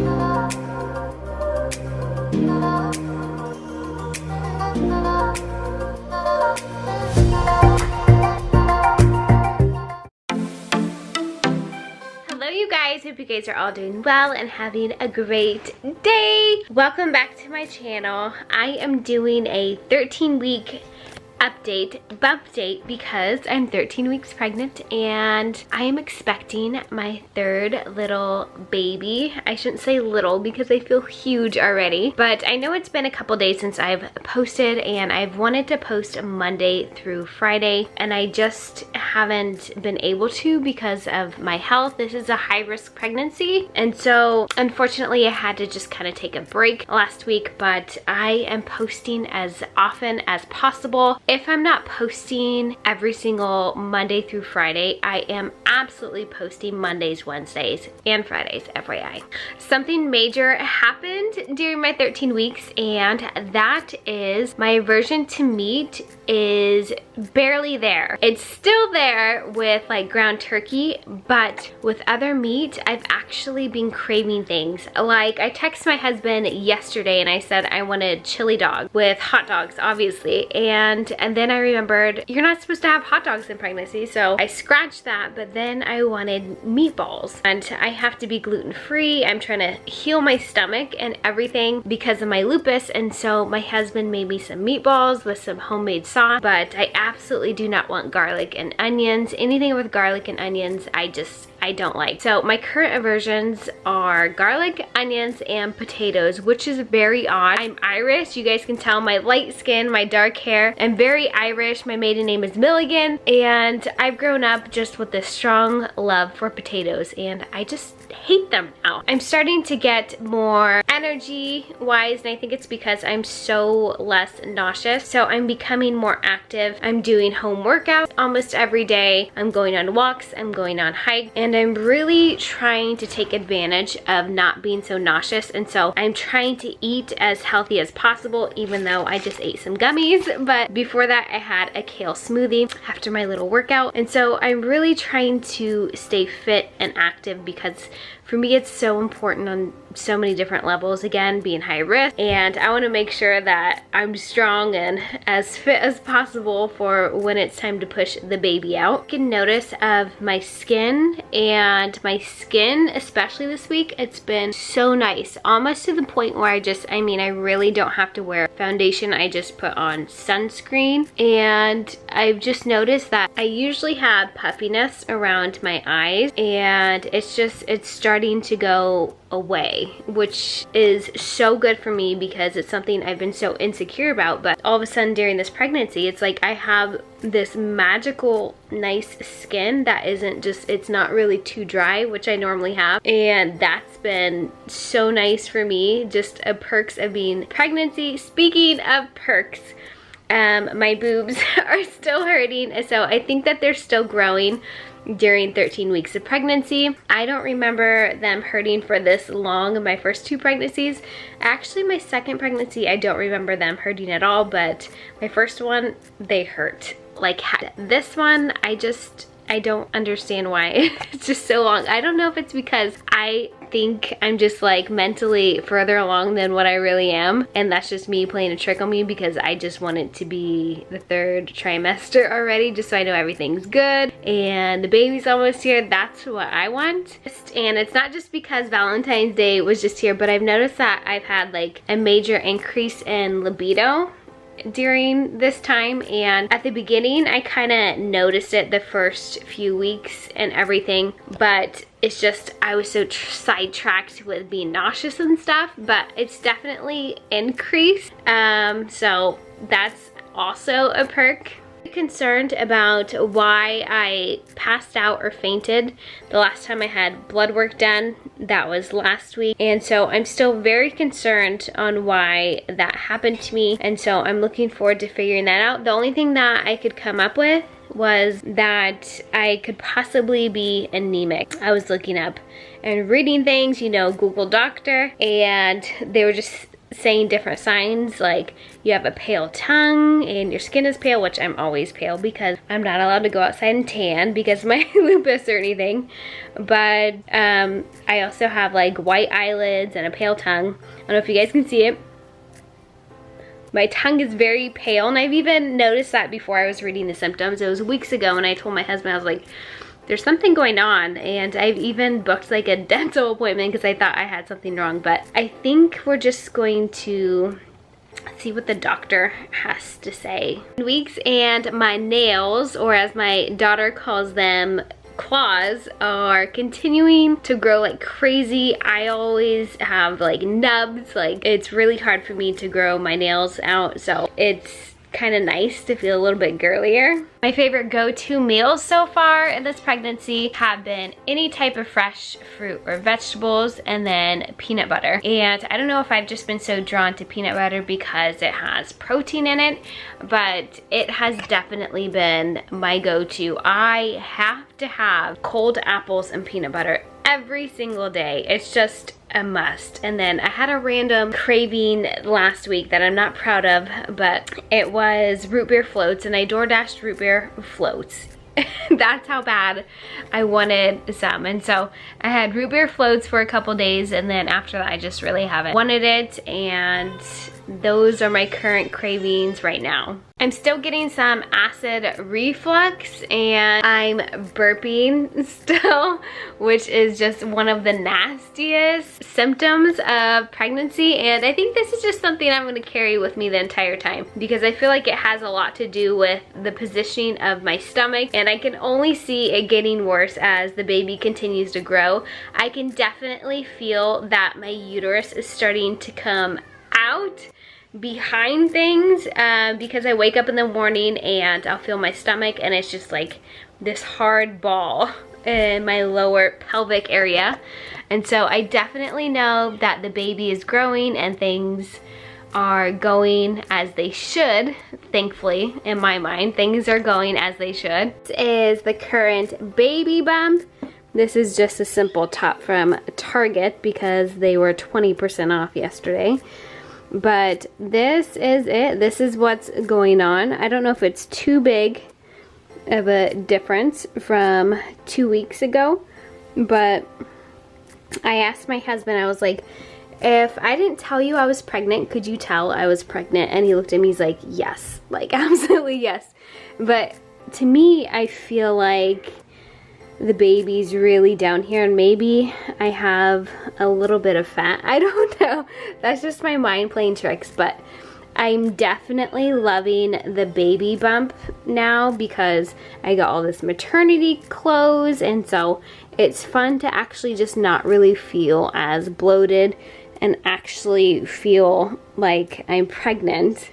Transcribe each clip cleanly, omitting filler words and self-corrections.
You guys, hope you guys are all doing well and having a great day. Welcome back to my channel. I am doing a 13-week update, bump date, because I'm 13 weeks pregnant and I am expecting my third little baby. I shouldn't say little because I feel huge already, but I know it's been a couple days since I've posted, and I've wanted to post Monday through Friday and I just haven't been able to because of my health. This is a high-risk pregnancy, and so unfortunately I had to just kind of take a break last week, but I am posting as often as possible. If I'm not posting every single Monday through Friday, I am absolutely posting Mondays, Wednesdays, and Fridays, FYI. Something major happened during my 13 weeks, and that is my aversion to meat is barely there. It's still there with like ground turkey, but with other meat, I've actually been craving things. Like I texted my husband yesterday and I said I wanted chili dog with hot dogs, obviously, and then I remembered you're not supposed to have hot dogs in pregnancy, so I scratched that, but then I wanted meatballs, and I have to be gluten-free. I'm trying to heal my stomach and everything because of my lupus, and so my husband made me some meatballs with some homemade sauce, but I absolutely do not want garlic and onions. Anything with garlic and onions, I don't like. So my current aversions are garlic, onions, and potatoes, which is very odd. I'm Irish. You guys can tell my light skin, my dark hair. I'm very Irish. My maiden name is Milligan, and I've grown up just with this strong love for potatoes, and I just hate them now. I'm starting to get more energy wise, and I think it's because I'm so less nauseous. So I'm becoming more active. I'm doing home workouts almost every day. I'm going on walks, I'm going on hikes, and I'm really trying to take advantage of not being so nauseous. And so I'm trying to eat as healthy as possible, even though I just ate some gummies. But before that, I had a kale smoothie after my little workout. And so I'm really trying to stay fit and active because for me, it's so important on so many different levels, again, being high risk, and I want to make sure that I'm strong and as fit as possible for when it's time to push the baby out. You can notice of my skin, and my skin, especially this week, it's been so nice, almost to the point where I really don't have to wear foundation. I just put on sunscreen, and I've just noticed that I usually have puffiness around my eyes, and it's starting to go away, which is so good for me because it's something I've been so insecure about. But all of a sudden during this pregnancy, it's like I have this magical nice skin that it's not really too dry, which I normally have, and that's been so nice for me. Just a perks of being pregnancy. Speaking of perks, my boobs are still hurting, so I think that they're still growing during 13 weeks of pregnancy. I don't remember them hurting for this long in my first two pregnancies. Actually, my second pregnancy, I don't remember them hurting at all, but my first one, they hurt. Like this one, I don't understand why it's just so long. I don't know if it's because I think I'm just like mentally further along than what I really am, and that's just me playing a trick on me because I just want it to be the third trimester already, just so I know everything's good and the baby's almost here. That's what I want. And it's not just because Valentine's Day was just here, but I've noticed that I've had like a major increase in libido during this time, and at the beginning I kind of noticed it the first few weeks and everything, but it's just I was so sidetracked with being nauseous and stuff, but it's definitely increased. So that's also a perk. Concerned about why I passed out or fainted the last time I had blood work done. That was last week, and so I'm still very concerned on why that happened to me, and so I'm looking forward to figuring that out. The only thing that I could come up with was that I could possibly be anemic. I was looking up and reading things, you know, Google Doctor, and they were just saying different signs, like you have a pale tongue and your skin is pale, which I'm always pale because I'm not allowed to go outside and tan because of my lupus or anything. But I also have like white eyelids and a pale tongue. I don't know if you guys can see it. My tongue is very pale, and I've even noticed that before I was reading the symptoms. It was weeks ago, and I told my husband, I was like, there's something going on, and I've even booked like a dental appointment because I thought I had something wrong. But I think we're just going to see what the doctor has to say. Weeks, and my nails, or as my daughter calls them, claws, are continuing to grow like crazy. I always have like nubs. Like, it's really hard for me to grow my nails out, so it's kind of nice to feel a little bit girlier. My favorite go-to meals so far in this pregnancy have been any type of fresh fruit or vegetables, and then peanut butter. And I don't know if I've just been so drawn to peanut butter because it has protein in it, but it has definitely been my go-to. I have to have cold apples and peanut butter every single day. It's just a must. And then I had a random craving last week that I'm not proud of, but it was root beer floats, and I DoorDashed root beer floats. That's how bad I wanted some. And so I had root beer floats for a couple days, and then after that I just really haven't wanted it, and those are my current cravings right now. I'm still getting some acid reflux, and I'm burping still, which is just one of the nastiest symptoms of pregnancy. And I think this is just something I'm gonna carry with me the entire time, because I feel like it has a lot to do with the positioning of my stomach, and I can only see it getting worse as the baby continues to grow. I can definitely feel that my uterus is starting to come out behind things, because I wake up in the morning and I'll feel my stomach, and it's just like this hard ball in my lower pelvic area. And so I definitely know that the baby is growing and things are going as they should. Thankfully, in my mind, things are going as they should. This is the current baby bump. This is just a simple top from Target because they were 20% off yesterday. But this is it. This is what's going on. I don't know if it's too big of a difference from 2 weeks ago, but I asked my husband, I was like, if I didn't tell you I was pregnant, could you tell I was pregnant? And he looked at me, he's like, yes, like absolutely yes. But to me, I feel like the baby's really down here, and maybe I have a little bit of fat. I don't know. That's just my mind playing tricks, but I'm definitely loving the baby bump now because I got all this maternity clothes, and so it's fun to actually just not really feel as bloated and actually feel like I'm pregnant.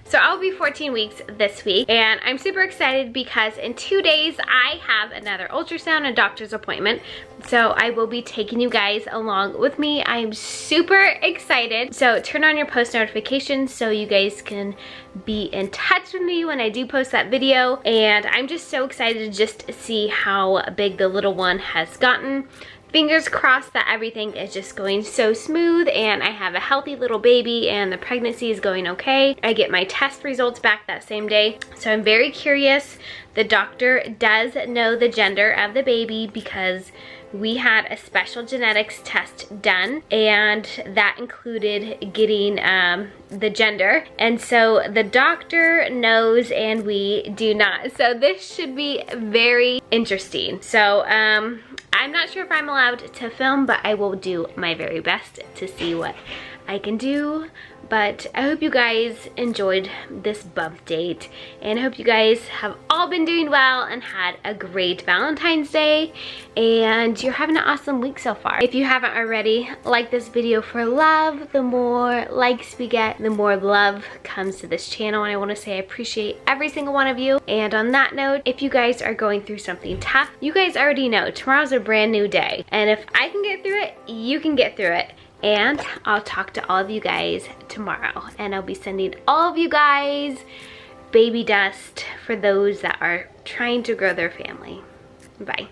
So I'll be 14 weeks this week, and I'm super excited because in 2 days I have another ultrasound and doctor's appointment. So I will be taking you guys along with me. I'm super excited. So turn on your post notifications so you guys can be in touch with me when I do post that video. And I'm just so excited to just see how big the little one has gotten. Fingers crossed that everything is just going so smooth and I have a healthy little baby and the pregnancy is going okay. I get my test results back that same day. So I'm very curious. The doctor does know the gender of the baby because we had a special genetics test done, and that included getting the gender. And so the doctor knows and we do not. So this should be very interesting. So I'm not sure if I'm allowed to film, but I will do my very best to see what I can do. But I hope you guys enjoyed this bump date, and I hope you guys have all been doing well and had a great Valentine's Day, and you're having an awesome week so far. If you haven't already, like this video for love. The more likes we get, the more love comes to this channel, and I want to say I appreciate every single one of you. And on that note, if you guys are going through something tough, you guys already know tomorrow's a brand new day, and if I can get through it, you can get through it. And I'll talk to all of you guys tomorrow, and I'll be sending all of you guys baby dust for those that are trying to grow their family. Bye.